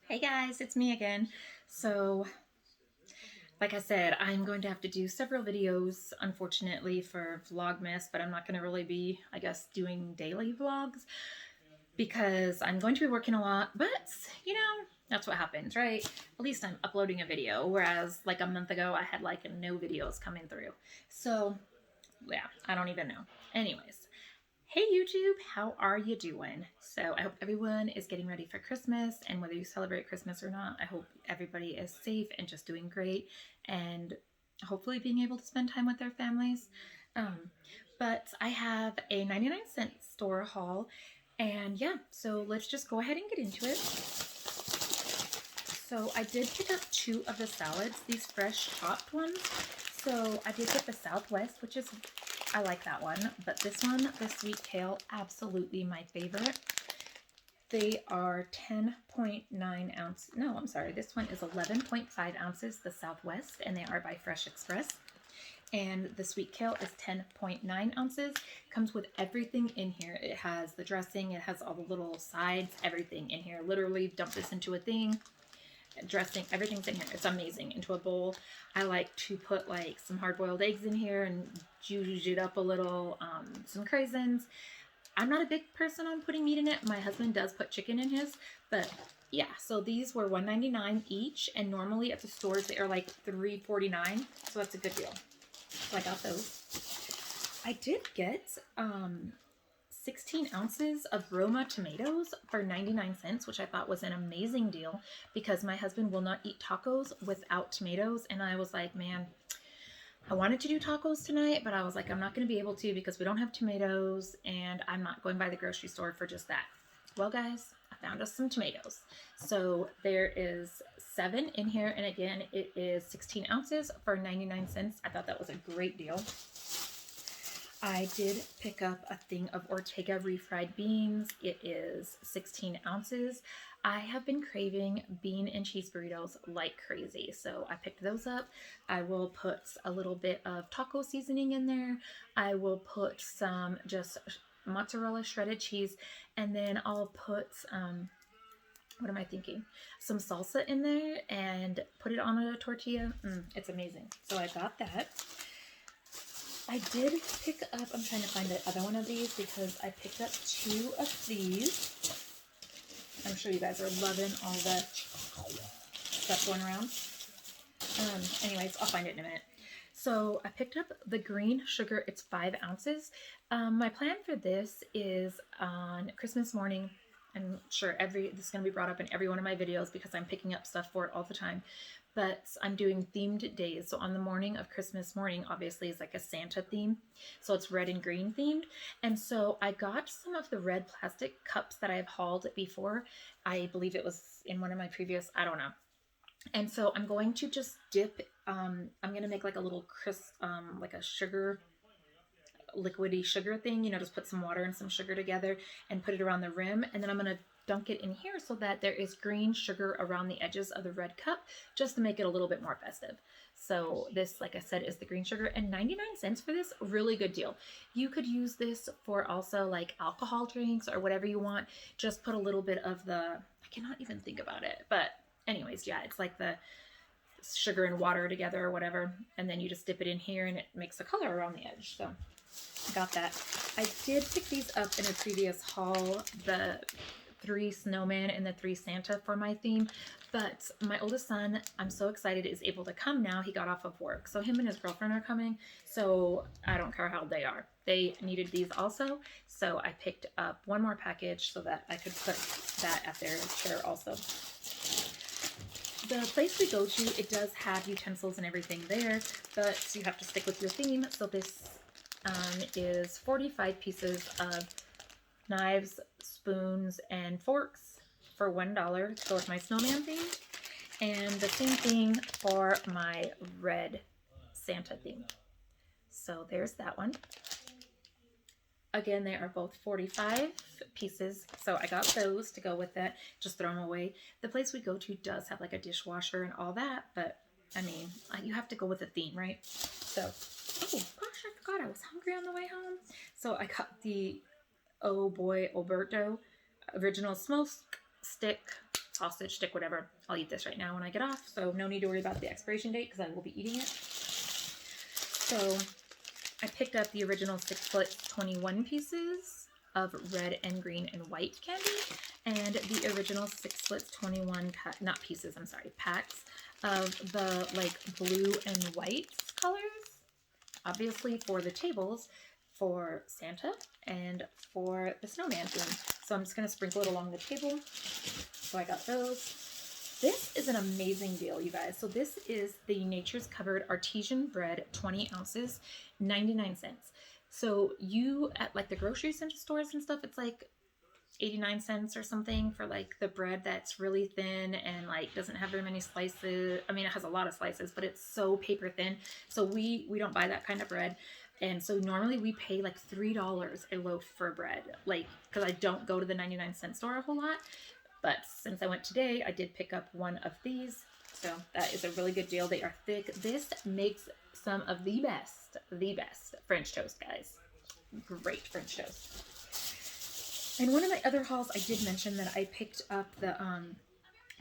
Hey guys, it's me again. So, like I said, I'm going to have to do several videos, unfortunately, for Vlogmas, but I'm not going to really be, I guess, doing daily vlogs because I'm going to be working a lot, but, you know, that's what happens, right? At least I'm uploading a video, whereas like a month ago, I had like no videos coming through. So, yeah, I don't even know. Anyways, hey YouTube, how are you doing? So I hope everyone is getting ready for Christmas, and whether you celebrate Christmas or not, I hope everybody is safe and just doing great and hopefully being able to spend time with their families. Um, but I have a 99-cent store haul, and yeah, so let's just go ahead and get into it. So I did pick up two of the salads, these fresh chopped ones. So I did get the Southwest, which is, I like that one, but this one, the sweet kale, absolutely my favorite. They are 10.9 ounces. No, I'm sorry. This one is 11.5 ounces, the Southwest, and they are by Fresh Express. And the sweet kale is 10.9 ounces. Comes with everything in here. It has the dressing, it has all the little sides, everything in here. Literally dump this into a thing. Dressing, everything's in here. It's amazing. Into a bowl. I like to put like some hard-boiled eggs in here and juice it up a little, some craisins. I'm not a big person on putting meat in it. My husband does put chicken in his, but yeah, so these were $1.99 each, and normally at the stores they are like $3.49, so that's a good deal. So I got those. I did get 16 ounces of Roma tomatoes for 99 cents, which I thought was an amazing deal because my husband will not eat tacos without tomatoes. And I was like, man, I wanted to do tacos tonight, but I was like, I'm not going to be able to because we don't have tomatoes and I'm not going by the grocery store for just that. Well, guys, I found us some tomatoes. So there is 7 in here. And again, it is 16 ounces for 99 cents. I thought that was a great deal. I did pick up a thing of Ortega refried beans. It is 16 ounces. I have been craving bean and cheese burritos like crazy, so I picked those up. I will put a little bit of taco seasoning in there. I will put some just mozzarella shredded cheese, and then I'll put what am I thinking? Some salsa in there and put it on a tortilla. It's amazing. So I got that. I did pick up, I'm trying to find the other one of these because I picked up 2 of these. I'm sure you guys are loving all the stuff going around. Anyways, I'll find it in a minute. So I picked up the green sugar. It's 5 ounces. My plan for this is on Christmas morning. I'm sure this is going to be brought up in every one of my videos because I'm picking up stuff for it all the time. But I'm doing themed days. So on the morning of Christmas morning, obviously, is like a Santa theme. So it's red and green themed. And so I got some of the red plastic cups that I've hauled before. I believe it was in one of my previous, I don't know. And so I'm going to just dip, I'm going to make like a little crisp, like a sugar, liquidy sugar thing, you know, just put some water and some sugar together and put it around the rim. And then I'm going to dunk it in here so that there is green sugar around the edges of the red cup just to make it a little bit more festive. So this, like I said, is the green sugar, and 99 cents for this, really good deal. You could use this for also like alcohol drinks or whatever you want. Just put a little bit of I cannot even think about it, but anyways, yeah, it's like the sugar and water together or whatever, and then you just dip it in here and it makes a color around the edge. So got that. I did pick these up in a previous haul, the 3 snowmen and the 3 Santa for my theme, but my oldest son, I'm so excited, is able to come now. He got off of work, so him and his girlfriend are coming, so I don't care how old they are. They needed these also, so I picked up 1 more package so that I could put that at their chair also. The place we go to, it does have utensils and everything there, but you have to stick with your theme. So this is 45 pieces of knives, spoons, and forks for $1 to go with my snowman theme. And the same thing for my red Santa theme. So there's that one. Again, they are both 45 pieces, so I got those to go with it. Just throw them away. The place we go to does have like a dishwasher and all that, but I mean, you have to go with a theme, right? So, oh gosh, I forgot I was hungry on the way home. So I got the Oh Boy Alberto original smoke stick sausage stick, whatever. I'll eat this right now when I get off, so no need to worry about the expiration date because I will be eating it. So I picked up the original 6 foot 21 pieces of red and green and white candy, and the original 6 foot 21 not pieces, I'm sorry, packs of the like blue and white colors, obviously for the tables, for Santa, and for the snowman theme. So I'm just going to sprinkle it along the table. So I got those. This is an amazing deal, you guys. So this is the Nature's Covered Artesian Bread, 20 ounces, 99 cents. So you, at like the grocery center stores and stuff, it's like 89 cents or something for like the bread that's really thin and like doesn't have very many slices. I mean, it has a lot of slices, but it's so paper thin. So we don't buy that kind of bread. And so normally we pay like $3 a loaf for bread, like, because I don't go to the 99-cent store a whole lot. But since I went today, I did pick up one of these. So that is a really good deal. They are thick. This makes some of the best French toast, guys. Great French toast. And one of my other hauls, I did mention that I picked up the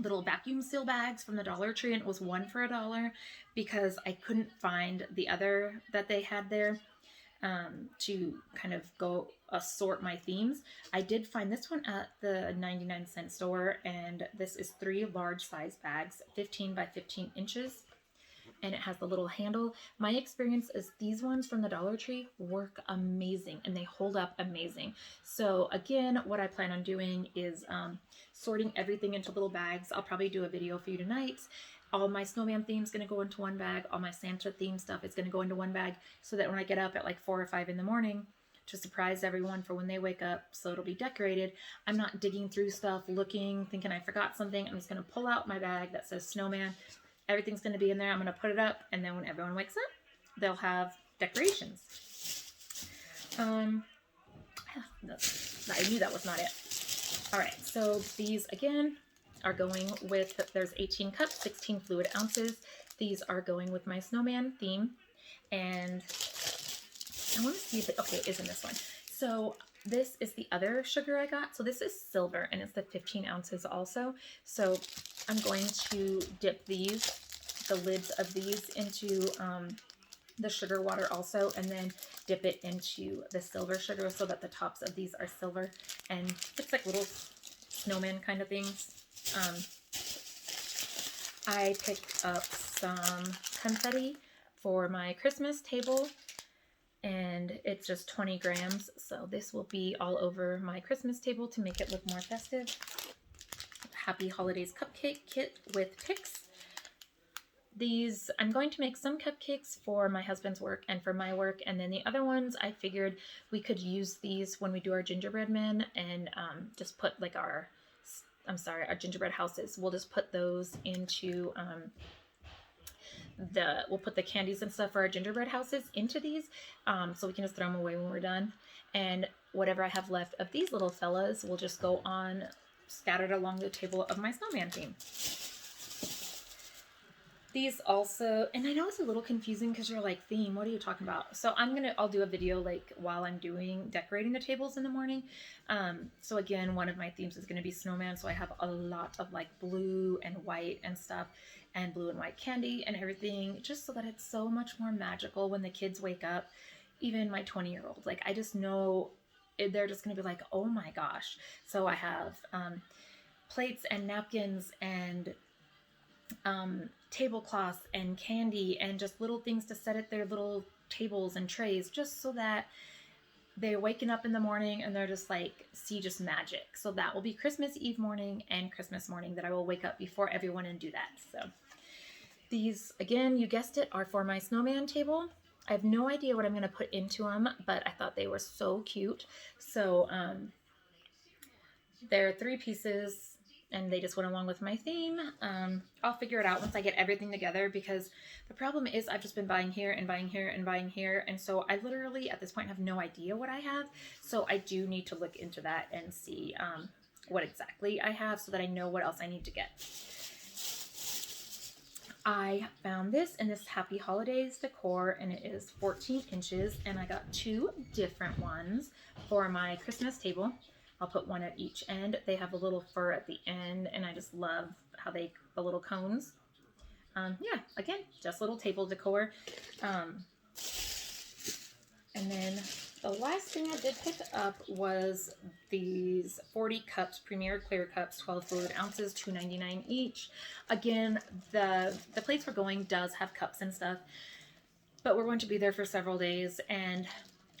little vacuum seal bags from the Dollar Tree, and it was one for $1 because I couldn't find the other that they had there to kind of go assort my themes. I did find this one at the 99-cent store, and this is 3 large size bags, 15 by 15 inches. And it has the little handle. My experience is these ones from the Dollar Tree work amazing and they hold up amazing. So again, what I plan on doing is sorting everything into little bags. I'll probably do a video for you tonight. All my snowman theme's going to go into one bag. All my Santa theme stuff is going to go into one bag, so that when I get up at like 4 or 5 in the morning to surprise everyone for when they wake up, so it'll be decorated, I'm not digging through stuff, looking, thinking I forgot something. I'm just going to pull out my bag that says snowman. Everything's going to be in there. I'm going to put it up, and then when everyone wakes up, they'll have decorations. I knew that was not it. All right, so these, again, are going with, there's 18 cups, 16 fluid ounces. These are going with my snowman theme, and I want to see if it, okay, it is in this one. So this is the other sugar I got. So this is silver, and it's the 15 ounces also. So I'm going to dip these, the lids of these, into the sugar water also, and then dip it into the silver sugar so that the tops of these are silver. And it's like little snowman kind of things. I picked up some confetti for my Christmas table, and it's just 20 grams. So this will be all over my Christmas table to make it look more festive. Happy Holidays cupcake kit with picks. These, I'm going to make some cupcakes for my husband's work and for my work, and then the other ones I figured we could use these when we do our gingerbread men, and just put like our gingerbread houses. We'll just put those into we'll put the candies and stuff for our gingerbread houses into these, so we can just throw them away when we're done. And whatever I have left of these little fellas will just go on scattered along the table of my snowman theme. These also, and I know it's a little confusing because you're like, theme, what are you talking about? So I'll do a video like while I'm decorating the tables in the morning. So again, one of my themes is going to be snowman. So I have a lot of like blue and white and stuff, and blue and white candy and everything, just so that it's so much more magical when the kids wake up. Even my 20-year-old, like, I just know they're just going to be like, oh my gosh. So I have plates and napkins and tablecloths and candy and just little things to set at their little tables and trays, just so that they're waking up in the morning and they're just like, see just magic. So that will be Christmas Eve morning and Christmas morning that I will wake up before everyone and do that. So these, again, you guessed it, are for my snowman table. I have no idea what I'm going to put into them, but I thought they were so cute. So they're 3 pieces, and they just went along with my theme. I'll figure it out once I get everything together, because the problem is I've just been buying here and buying here and buying here, and so I literally at this point have no idea what I have. So I do need to look into that and see what exactly I have, so that I know what else I need to get. I found this in this Happy Holidays decor, and it is 14 inches, and I got 2 different ones for my Christmas table. I'll put one at each end. They have a little fur at the end, and I just love how the little cones. Yeah, again, just little table decor. And then the last thing I did pick up was these 40 cups, Premier Clear Cups, 12 fluid ounces, $2.99 each. Again, the place we're going does have cups and stuff, but we're going to be there for several days, and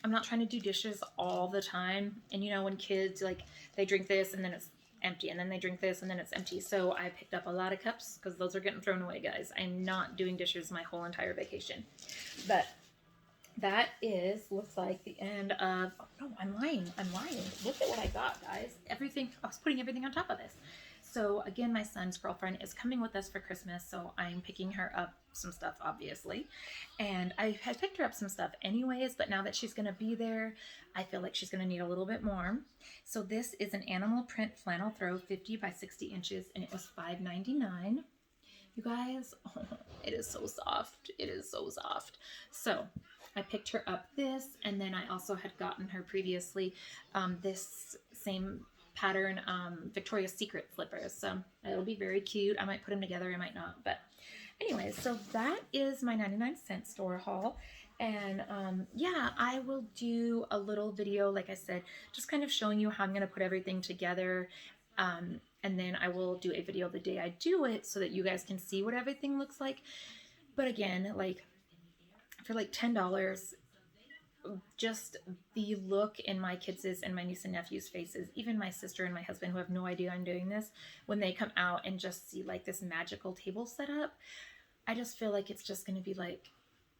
I'm not trying to do dishes all the time. And you know, when kids, like, they drink this and then it's empty, and then they drink this and then it's empty. So I picked up a lot of cups because those are getting thrown away, guys. I'm not doing dishes my whole entire vacation. But that looks like the end of, oh no, I'm lying. Look at what I got, guys. Everything, I was putting everything on top of this. So again, my son's girlfriend is coming with us for Christmas, so I'm picking her up some stuff, obviously. And I had picked her up some stuff anyways, but now that she's going to be there, I feel like she's going to need a little bit more. So this is an animal print flannel throw, 50 by 60 inches, and it was $5.99. You guys, oh, it is so soft. It is so soft. So I picked her up this, and then I also had gotten her previously this same pattern Victoria's Secret slippers. So it'll be very cute. I might put them together, I might not. But anyway, so that is my 99-cent store haul. And yeah, I will do a little video, like I said, just kind of showing you how I'm going to put everything together. And then I will do a video the day I do it so that you guys can see what everything looks like. But again, like, for like $10, just the look in my kids' and my niece and nephew's faces, even my sister and my husband, who have no idea I'm doing this, when they come out and just see like this magical table set up, I just feel like it's just going to be like,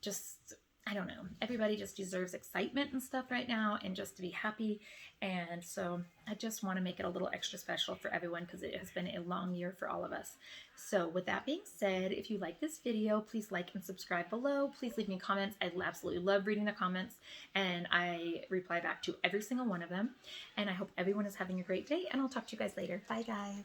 just, I don't know. Everybody just deserves excitement and stuff right now, and just to be happy. And so I just want to make it a little extra special for everyone, because it has been a long year for all of us. So with that being said, if you like this video, please like and subscribe below. Please leave me comments. I absolutely love reading the comments, and I reply back to every single one of them. And I hope everyone is having a great day, and I'll talk to you guys later. Bye, guys.